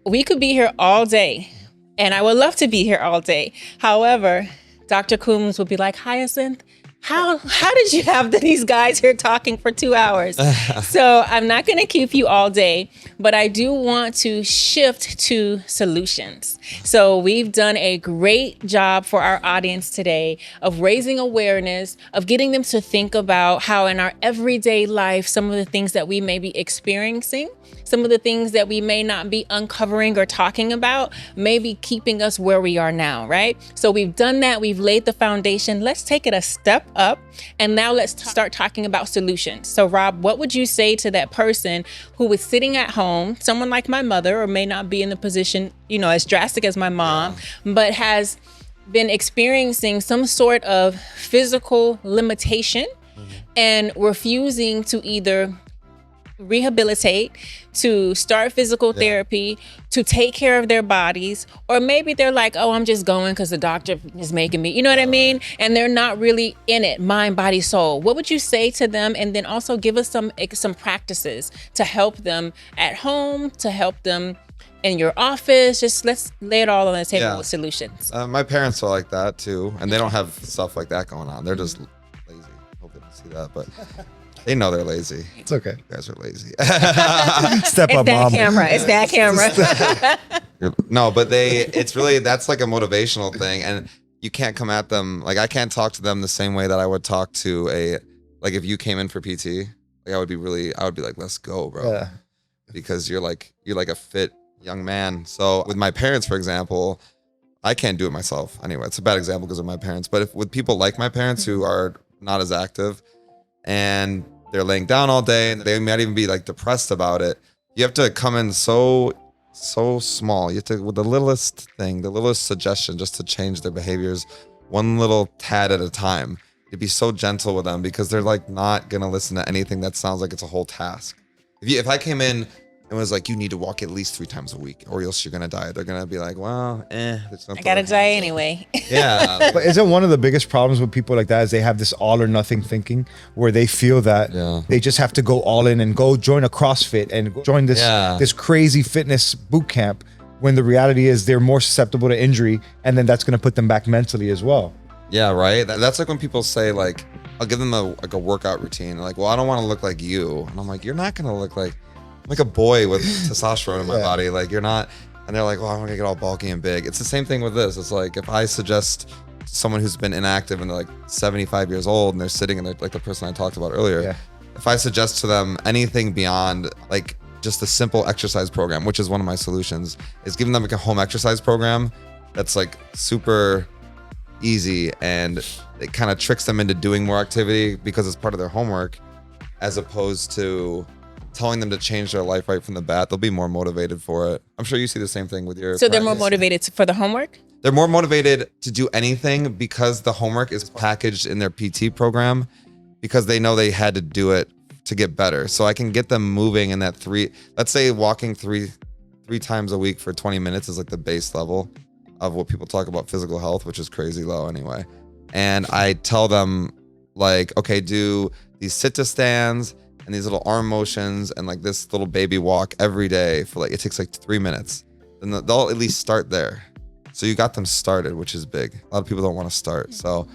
We could be here all day, and I would love to be here all day. However, Dr. Coombs would be like, Hyacinth, how did you have these guys here talking for 2 hours? So I'm not going to keep you all day, but I do want to shift to solutions. So we've done a great job for our audience today of raising awareness, of getting them to think about how in our everyday life, some of the things that we may be experiencing, some of the things that we may not be uncovering or talking about may be keeping us where we are now, right? So we've done that. We've laid the foundation. Let's take it a step up. And now let's start talking about solutions. So Rob, what would you say to that person who was sitting at home, someone like my mother, or may not be in the position, as drastic as my mom, but has been experiencing some sort of physical limitation and refusing to either rehabilitate, to start physical therapy, to take care of their bodies, or maybe they're like, oh, I'm just going because the doctor is making me, you know what I mean? And they're not really in it, mind, body, soul. What would you say to them? And then also give us some practices to help them at home, to help them in your office. Just let's lay it all on the table with solutions. My parents are like that too, and they don't have stuff like that going on. They're just lazy. Hope they don't see that, but they know they're lazy. It's okay. You guys are lazy. Step up, Mom. It's that camera. No, but it's really, that's like a motivational thing. And you can't come at them. Like I can't talk to them the same way that I would talk to like if you came in for PT, like I would be like, let's go, bro. Yeah. Because you're like a fit young man. So with my parents, for example, I can't do it myself. Anyway, it's a bad example because of my parents. But if with people like my parents who are not as active, and they're laying down all day and they might even be like depressed about it, you have to come in so small. You have to, with the littlest thing, the littlest suggestion, just to change their behaviors one little tad at a time. You'd be so gentle with them because they're like not gonna listen to anything that sounds like it's a whole task. If I came in and was like, you need to walk at least 3 times a week or else you're gonna die, they're gonna be like, well, I gotta die anyway. Yeah. But isn't one of the biggest problems with people like that is they have this all or nothing thinking where they feel that they just have to go all in and go join a CrossFit and join this crazy fitness boot camp, when the reality is they're more susceptible to injury, and then that's gonna put them back mentally as well. Yeah, right. That's like when people say like, I'll give them a workout routine. Like, well, I don't want to look like you. And I'm like, you're not gonna look like a boy with testosterone in my body. Like you're not. And they're like, well, I'm gonna get all bulky and big. It's the same thing with this. It's like if I suggest someone who's been inactive and they're like 75 years old and they're sitting in like the person I talked about earlier, if I suggest to them anything beyond like just a simple exercise program, which is one of my solutions, is giving them like a home exercise program that's like super easy, and it kind of tricks them into doing more activity because it's part of their homework, as opposed to telling them to change their life right from the bat, they'll be more motivated for it. I'm sure you see the same thing with your So they're more practice. motivated for the homework? They're more motivated to do anything because the homework is packaged in their PT program, because they know they had to do it to get better. So I can get them moving in that let's say walking three times a week for 20 minutes is like the base level of what people talk about physical health, which is crazy low anyway. And I tell them like, okay, do these sit to stands and these little arm motions and like this little baby walk every day for like, it takes like 3 minutes. Then they'll at least start there. So you got them started, which is big. A lot of people don't want to start. So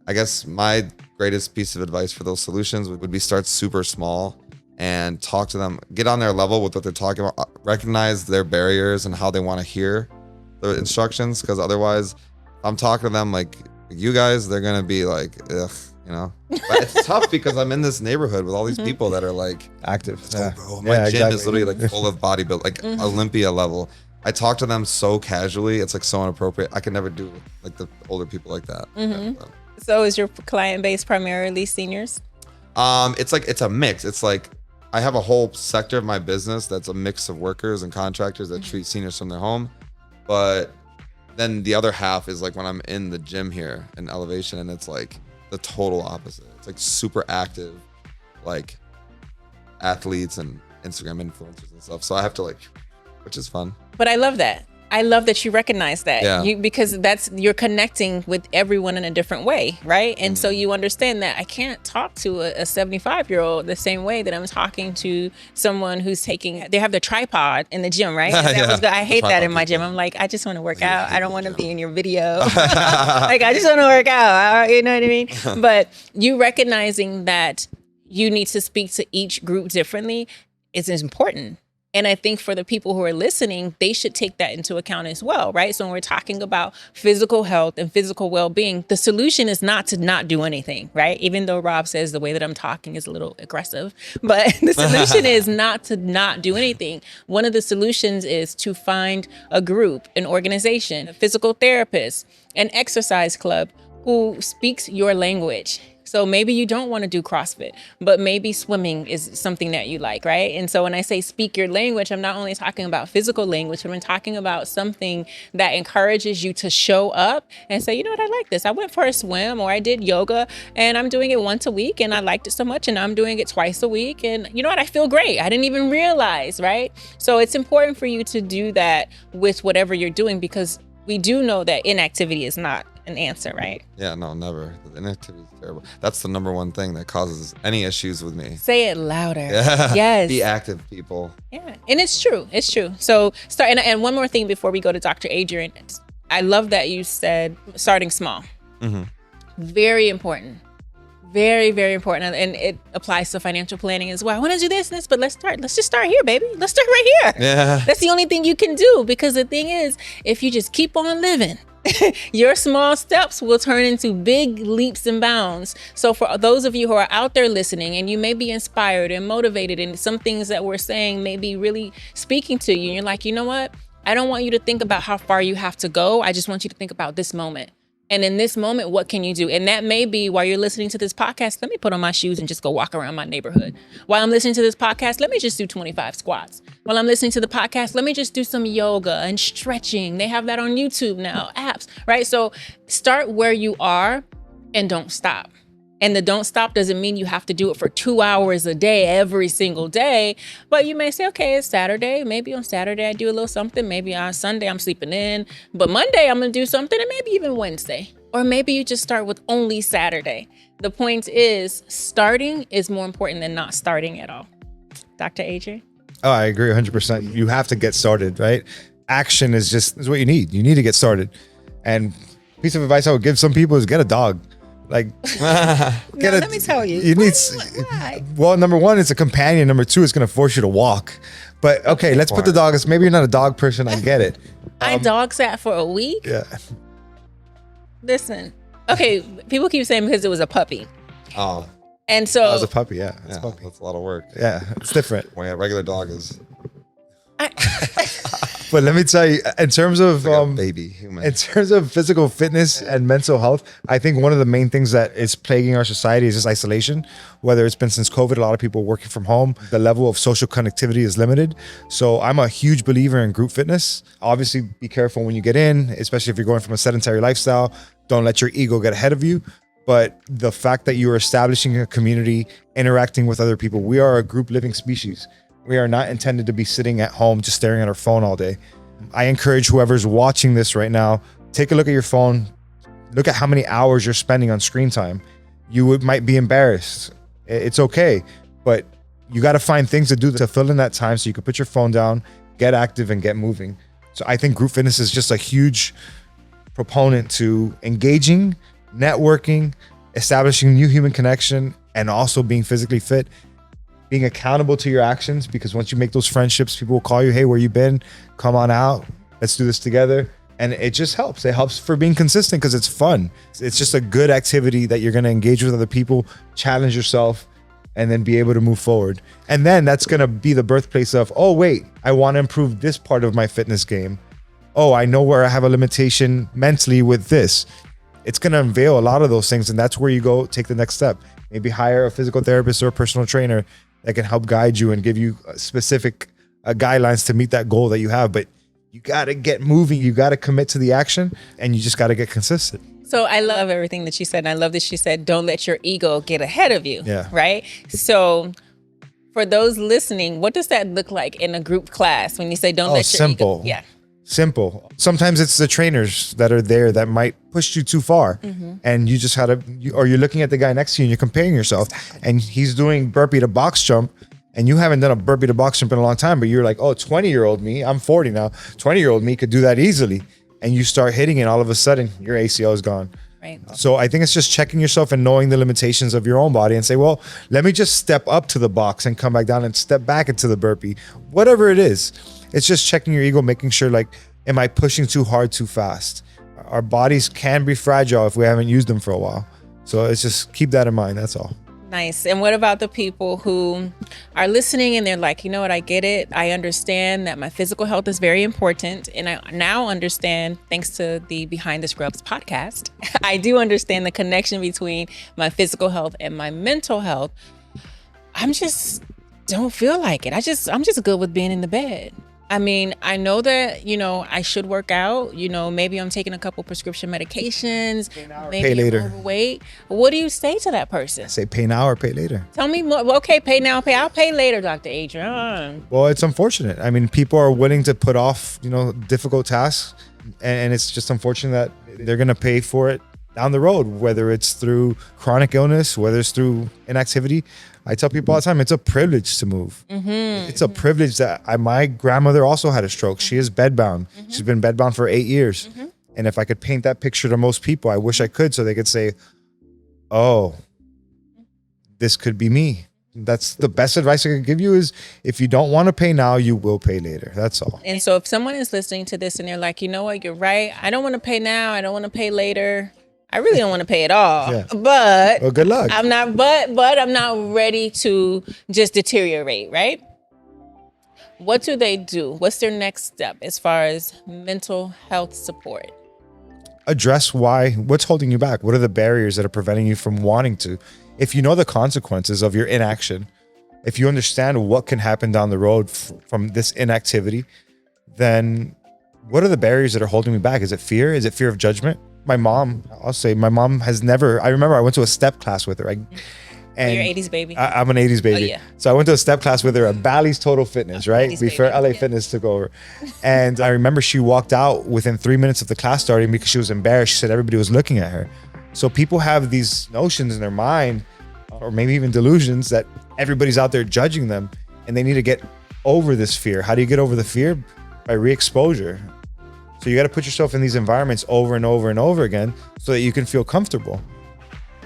I guess my greatest piece of advice for those solutions would be start super small and talk to them, get on their level with what they're talking about, recognize their barriers and how they want to hear the instructions. Because otherwise, I'm talking to them like you guys, they're going to be like, ugh, you know. But it's tough because I'm in this neighborhood with all these people that are like Active. let's go, bro. My gym is literally like full of bodybuilding, like Olympia level. I talk to them so casually. It's like so inappropriate. I can never do like the older people like that. So is your client base primarily seniors? It's a mix. It's like I have a whole sector of my business that's a mix of workers and contractors that treat seniors from their home. But then the other half is like when I'm in the gym here in Elevation, and it's like the total opposite. It's like super active, like athletes and Instagram influencers and stuff. So I have to like, which is fun. But I love that. I love that you recognize that. Yeah. Because you're connecting with everyone in a different way, right? And so you understand that I can't talk to a 75-year-old the same way that I'm talking to someone who's they have their tripod in the gym, right? And that was good. I hate that in my gym. I'm like, I just want to work out. I don't want to be in your video. Like, I just want to work out. You know what I mean? But you recognizing that you need to speak to each group differently is important. And I think for the people who are listening, they should take that into account as well, right? So when we're talking about physical health and physical well-being, the solution is not to not do anything, right? Even though Rob says the way that I'm talking is a little aggressive, but the solution is not to not do anything. One of the solutions is to find a group, an organization, a physical therapist, an exercise club who speaks your language. So maybe you don't want to do CrossFit, but maybe swimming is something that you like, right? And so when I say speak your language, I'm not only talking about physical language, but I'm talking about something that encourages you to show up and say, you know what, I like this. I went for a swim, or I did yoga and I'm doing it once a week and I liked it so much, and I'm doing it twice a week. And you know what, I feel great. I didn't even realize, right? So it's important for you to do that with whatever you're doing, because we do know that inactivity is not an answer, right? Yeah, no, never. The inactivity is terrible. That's the number one thing that causes any issues with me. Say it louder. Yeah. Yes. Be active, people. Yeah, and it's true. It's true. So start. And one more thing before we go to Dr. Adrian. I love that you said starting small. Very important. Very, very important. And it applies to financial planning as well. I want to do this and this, but let's start. Let's just start here, baby. Let's start right here. Yeah. That's the only thing you can do, because the thing is, if you just keep on living, your small steps will turn into big leaps and bounds. So for those of you who are out there listening, and you may be inspired and motivated, and some things that we're saying may be really speaking to you, and you're like, you know what? I don't want you to think about how far you have to go. I just want you to think about this moment. And in this moment, what can you do? And that may be, while you're listening to this podcast, let me put on my shoes and just go walk around my neighborhood. While I'm listening to this podcast, let me just do 25 squats. While I'm listening to the podcast, let me just do some yoga and stretching. They have that on YouTube now, apps, right? So start where you are and don't stop. And the don't stop doesn't mean you have to do it for 2 hours a day, every single day. But you may say, okay, it's Saturday. Maybe on Saturday I do a little something. Maybe on Sunday I'm sleeping in. But Monday I'm going to do something, and maybe even Wednesday. Or maybe you just start with only Saturday. The point is, starting is more important than not starting at all. Dr. Adrian? Oh, I agree 100%. You have to get started, right? Action is what you need. You need to get started. And piece of advice I would give some people is get a dog. Like, let me tell you. You need, why? well, number one, it's a companion. Number two, it's going to force you to walk. But okay, let's put the dog. Maybe you're not a dog person. I get it. I dog sat for a week. Yeah. Listen. Okay, people keep saying because it was a puppy. Oh, And so That was a puppy. Yeah. It's yeah, a puppy. that's a lot of work. Yeah. It's different. Well, yeah, regular dog is. But let me tell you, in terms of Like a baby human. in terms of physical fitness and mental health, I think one of the main things that is plaguing our society is just isolation. Whether it's been since COVID, a lot of people working from home, the level of social connectivity is limited. So I'm a huge believer in group fitness. Obviously, be careful when you get in, especially if you're going from a sedentary lifestyle. Don't let your ego get ahead of you. But the fact that you are establishing a community, interacting with other people, we are a group living species. We are not intended to be sitting at home just staring at our phone all day. I encourage whoever's watching this right now, take a look at your phone. Look at how many hours you're spending on screen time. You might be embarrassed. It's okay, but you got to find things to do to fill in that time so you can put your phone down, get active, and get moving. So I think group fitness is just a huge proponent to engaging, networking, establishing new human connection, and also being physically fit. Being accountable to your actions, because once you make those friendships, people will call you, hey, where you been? Come on out. Let's do this together. And it just helps. It helps for being consistent because it's fun. It's just a good activity that you're going to engage with other people, challenge yourself, and then be able to move forward. And then that's going to be the birthplace of, oh, wait, I want to improve this part of my fitness game. Oh, I know where I have a limitation mentally with this. It's going to unveil a lot of those things. And that's where you go take the next step. Maybe hire a physical therapist or a personal trainer that can help guide you and give you specific guidelines to meet that goal that you have. But you got to get moving. You got to commit to the action, and you just got to get consistent. So I love everything that she said. And I love that she said, don't let your ego get ahead of you. Yeah. Right. So for those listening, what does that look like in a group class when you say, don't let your simple. ego? Yeah. Simple. Sometimes it's the trainers that are there that might push you too far. And you just had or you're looking at the guy next to you and you're comparing yourself, and he's doing burpee to box jump and you haven't done a burpee to box jump in a long time, but you're like, oh, 20-year-old me, I'm 40 now, 20-year-old me could do that easily. And you start hitting it, all of a sudden your ACL is gone. Right. So I think it's just checking yourself and knowing the limitations of your own body and say, well, let me just step up to the box and come back down and step back into the burpee, whatever it is. It's just checking your ego, making sure, like, am I pushing too hard, too fast? Our bodies can be fragile if we haven't used them for a while. So it's just keep that in mind. That's all. Nice. And what about the people who are listening and they're like, you know what, I get it. I understand that my physical health is very important. And I now understand, thanks to the Behind the Scrubs podcast, I do understand the connection between my physical health and my mental health. I'm just don't feel like it. I'm just good with being in the bed. I mean, I know that, I should work out, maybe I'm taking a couple prescription medications, maybe pay later. I'm overweight. What do you say to that person? Say pay now or pay later. Tell me more. Well, okay, pay now, I'll pay later, Dr. Adrian. Well, it's unfortunate. I mean, people are willing to put off, difficult tasks, and it's just unfortunate that they're going to pay for it down the road, whether it's through chronic illness, whether it's through inactivity. I tell people all the time, it's a privilege to move. It's a privilege that my grandmother also had a stroke. She is bedbound. She's been bedbound for 8 years. And if I could paint that picture to most people, I wish I could, so they could say, oh, this could be me. That's the best advice I could give you is if you don't want to pay now, you will pay later. That's all. And so if someone is listening to this and they're like, you know what, you're right. I don't want to pay now. I don't want to pay later. I really don't want to pay at all, but well, good luck. I'm not ready to just deteriorate, right? What do they do? What's their next step as far as mental health support? Address what's holding you back. What are the barriers that are preventing you from wanting to? If you know the consequences of your inaction, if you understand what can happen down the road from this inactivity, then what are the barriers that are holding me back? Is it fear? Is it fear of judgment? My mom has never, I remember I went to a step class with her. And you're 80s baby. I'm an 80s baby. Oh, yeah. So I went to a step class with her at Bally's Total Fitness, right? 80s Before baby. LA Fitness took over. And I remember she walked out within 3 minutes of the class starting because she was embarrassed. She said everybody was looking at her. So people have these notions in their mind, or maybe even delusions, that everybody's out there judging them and they need to get over this fear. How do you get over the fear? By re-exposure. So you got to put yourself in these environments over and over and over again so that you can feel comfortable.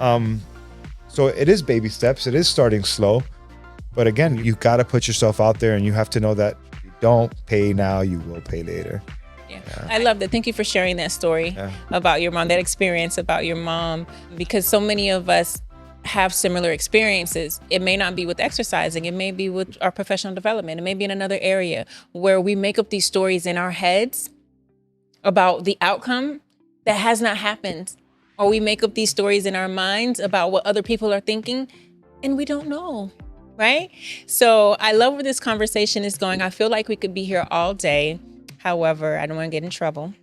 So it is baby steps. It is starting slow. But again, you got to put yourself out there and you have to know that if you don't pay now, you will pay later. Yeah. I love that. Thank you for sharing that story about your mom, that experience about your mom, because so many of us have similar experiences. It may not be with exercising. It may be with our professional development. It may be in another area where we make up these stories in our heads about the outcome that has not happened. Or we make up these stories in our minds about what other people are thinking, and we don't know, right? So I love where this conversation is going. I feel like we could be here all day. However, I don't want to get in trouble.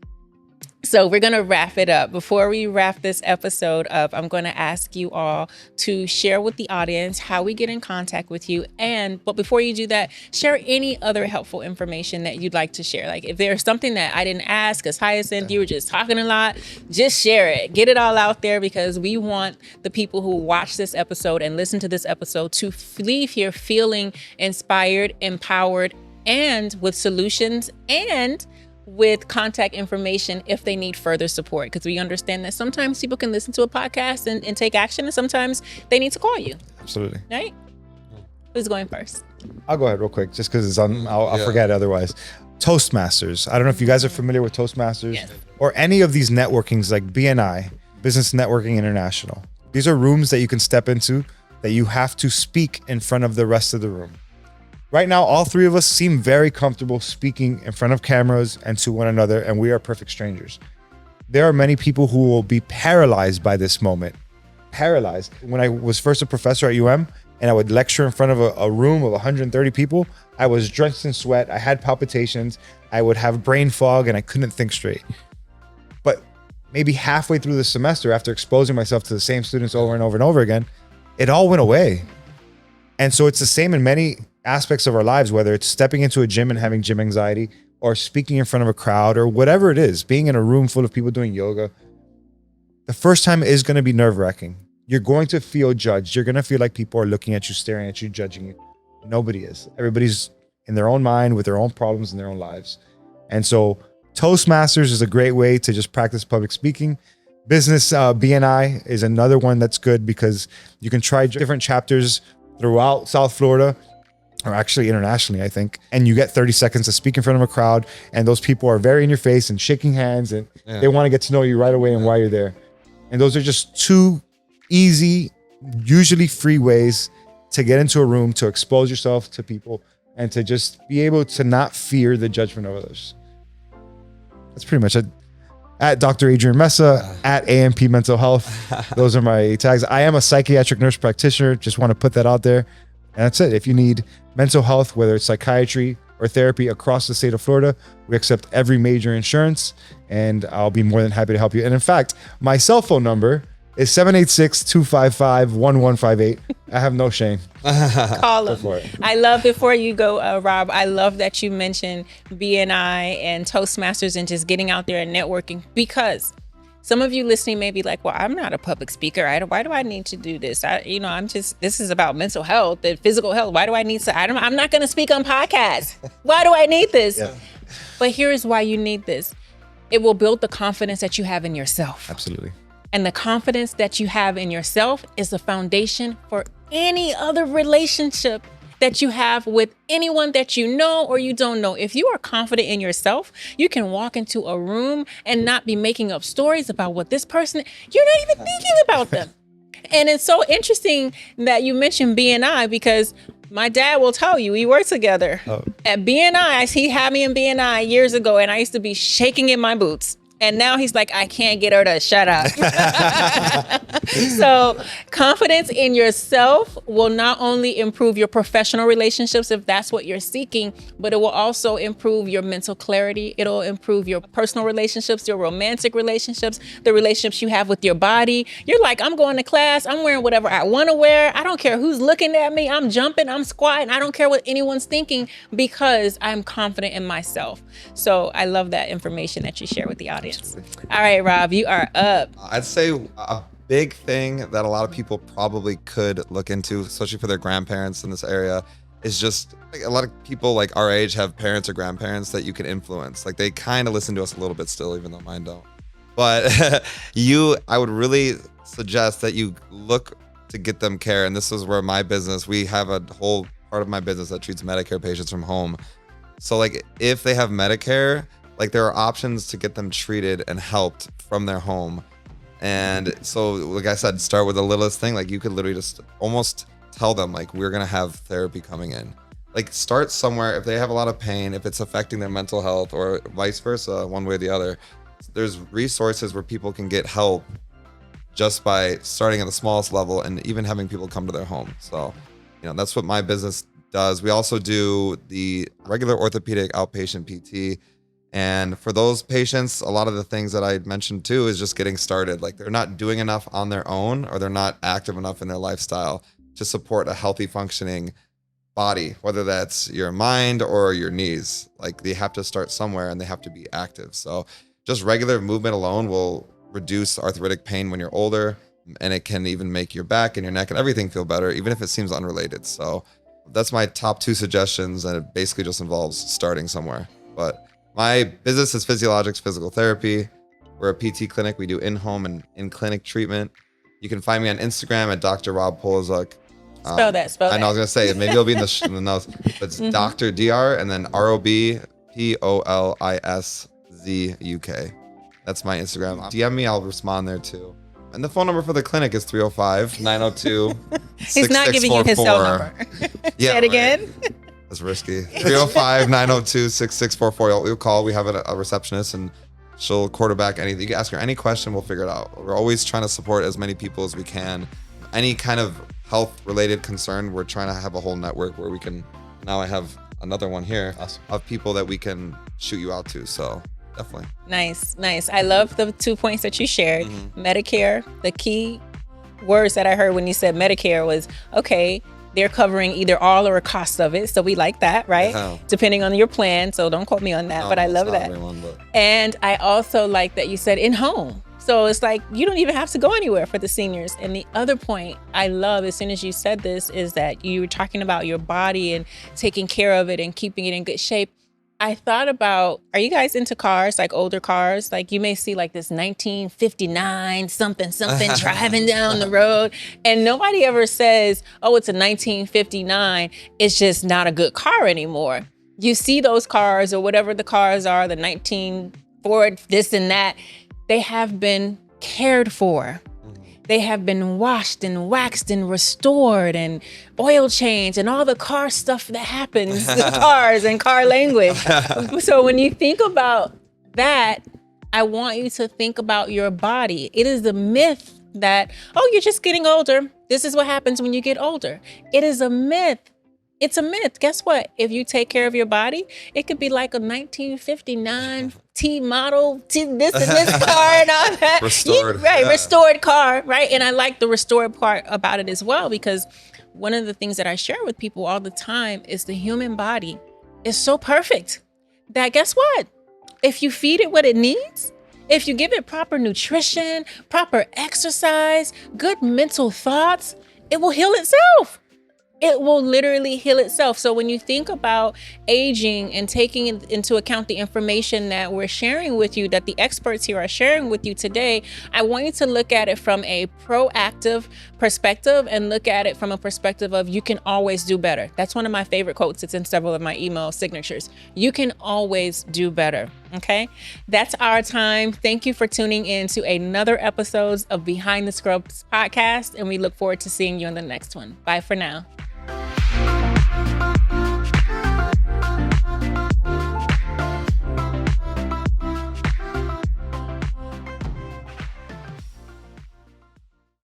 So we're going to wrap it up. Before we wrap this episode up, I'm going to ask you all to share with the audience how we get in contact with you. But before you do that, share any other helpful information that you'd like to share. Like if there's something that I didn't ask, because Hyacinth, you were just talking a lot, just share it. Get it all out there, because we want the people who watch this episode and listen to this episode to leave here feeling inspired, empowered, and with solutions and with contact information if they need further support, because we understand that sometimes people can listen to a podcast and take action, and sometimes they need to call you. Absolutely. Right? Who's going first? I'll go ahead real quick, just because it's on. I'll forget otherwise. Toastmasters. I don't know if you guys are familiar with Toastmasters or any of these networkings like BNI, Business Networking International. These are rooms that you can step into that you have to speak in front of the rest of the room. Right now, all three of us seem very comfortable speaking in front of cameras and to one another, and we are perfect strangers. There are many people who will be paralyzed by this moment. Paralyzed. When I was first a professor at UM and I would lecture in front of a room of 130 people, I was drenched in sweat. I had palpitations. I would have brain fog and I couldn't think straight. But maybe halfway through the semester, after exposing myself to the same students over and over and over again, it all went away. And so it's the same in many aspects of our lives, whether it's stepping into a gym and having gym anxiety, or speaking in front of a crowd, or whatever it is, being in a room full of people doing yoga. The first time is going to be nerve-wracking. You're going to feel judged. You're going to feel like people are looking at you, staring at you, judging you. Nobody is. Everybody's in their own mind with their own problems in their own lives. And so Toastmasters is a great way to just practice public speaking. Business BNI is another one that's good, because you can try different chapters throughout South Florida, or actually internationally, I think. And you get 30 seconds to speak in front of a crowd, and those people are very in your face and shaking hands, and they want to get to know you right away and why you're there. And those are just two easy, usually free ways to get into a room, to expose yourself to people, and to just be able to not fear the judgment of others. That's pretty much it. At Dr. Adrian Mesa, at AMP Mental Health. Those are my tags. I am a psychiatric nurse practitioner. Just want to put that out there. And that's it. If you need mental health, whether it's psychiatry or therapy across the state of Florida, we accept every major insurance, and I'll be more than happy to help you. And in fact, my cell phone number is 786-255-1158. I have no shame. Call them. I love, before you go, Rob, I love that you mentioned BNI and Toastmasters and just getting out there and networking, because some of you listening may be like, well, I'm not a public speaker. Why do I need to do this? This is about mental health and physical health. Why do I need to? I'm not going to speak on podcasts. Why do I need this? Yeah. But here's why you need this. It will build the confidence that you have in yourself. Absolutely. And the confidence that you have in yourself is the foundation for any other relationship that you have with anyone that you know or you don't know. If you are confident in yourself, you can walk into a room and not be making up stories about what this person, you're not even thinking about them. And it's so interesting that you mentioned BNI, because my dad will tell you, we worked together at BNI. He had me in BNI years ago, and I used to be shaking in my boots. And now he's like, I can't get her to shut up. So confidence in yourself will not only improve your professional relationships, if that's what you're seeking, but it will also improve your mental clarity. It'll improve your personal relationships, your romantic relationships, the relationships you have with your body. You're like, I'm going to class. I'm wearing whatever I want to wear. I don't care who's looking at me. I'm jumping. I'm squatting. I don't care what anyone's thinking, because I'm confident in myself. So I love that information that you share with the audience. All right, Rob, you are up. I'd say a big thing that a lot of people probably could look into, especially for their grandparents in this area, is just like, a lot of people like our age have parents or grandparents that you can influence. Like, they kind of listen to us a little bit still, even though mine don't. But I would really suggest that you look to get them care. And this is where my business, we have a whole part of my business that treats Medicare patients from home. So like, if they have Medicare, like, there are options to get them treated and helped from their home. And so, like I said, start with the littlest thing. Like you could literally just almost tell them like, we're going to have therapy coming in. Like start somewhere. If they have a lot of pain, if it's affecting their mental health or vice versa, one way or the other, there's resources where people can get help just by starting at the smallest level and even having people come to their home. So, that's what my business does. We also do the regular orthopedic outpatient PT. And for those patients, a lot of the things that I mentioned too is just getting started. Like they're not doing enough on their own, or they're not active enough in their lifestyle to support a healthy functioning body, whether that's your mind or your knees. Like they have to start somewhere and they have to be active. So just regular movement alone will reduce arthritic pain when you're older, and it can even make your back and your neck and everything feel better, even if it seems unrelated. So that's my top 2 suggestions, and it basically just involves starting somewhere. But my business is Physiologic Physical Therapy. We're a PT clinic. We do in-home and in-clinic treatment. You can find me on Instagram at Dr. Rob Poliszuk. Spell that. I know I was going to say it. Maybe it'll be in the notes. But it's Dr. DR and then ROBPOLISZUK. That's my Instagram. DM me, I'll respond there too. And the phone number for the clinic is 305-902-6644. He's not giving you his cell number. Yeah, say it again. That's risky. 305-902-6644. We'll call. We have a receptionist, and she'll quarterback anything. You can ask her any question, we'll figure it out. We're always trying to support as many people as we can. Any kind of health-related concern, we're trying to have a whole network where we can. Now I have another one here of people that we can shoot you out to. So definitely. Nice. I love the 2 points that you shared. Medicare, the key words that I heard when you said Medicare was, okay, they're covering either all or a cost of it. So we like that, right? Yeah. Depending on your plan. So don't quote me on that, but I love that. And I also like that you said in-home. So it's like you don't even have to go anywhere for the seniors. And the other point I love as soon as you said this is that you were talking about your body and taking care of it and keeping it in good shape. I thought about, are you guys into cars, like older cars? Like you may see like this 1959 something driving down the road, and nobody ever says, oh, it's a 1959. It's just not a good car anymore. You see those cars or whatever the cars are, the 19 Ford, this and that, they have been cared for. They have been washed and waxed and restored and oil changed and all the car stuff that happens in cars and car language. So when you think about that, I want you to think about your body. It is a myth that, oh, you're just getting older. This is what happens when you get older. It is a myth. It's a myth. Guess what? If you take care of your body, it could be like a 1959 T model, this and this car and all that. Restored. Restored car, right? And I like the restored part about it as well, because one of the things that I share with people all the time is the human body is so perfect that guess what? If you feed it what it needs, if you give it proper nutrition, proper exercise, good mental thoughts, it will heal itself. It will literally heal itself. So when you think about aging and taking into account the information that we're sharing with you, that the experts here are sharing with you today, I want you to look at it from a proactive perspective and look at it from a perspective of you can always do better. That's one of my favorite quotes. It's in several of my email signatures. You can always do better. Okay, that's our time. Thank you for tuning in to another episode of Behind the Scrubs podcast, and we look forward to seeing you in the next one. Bye for now.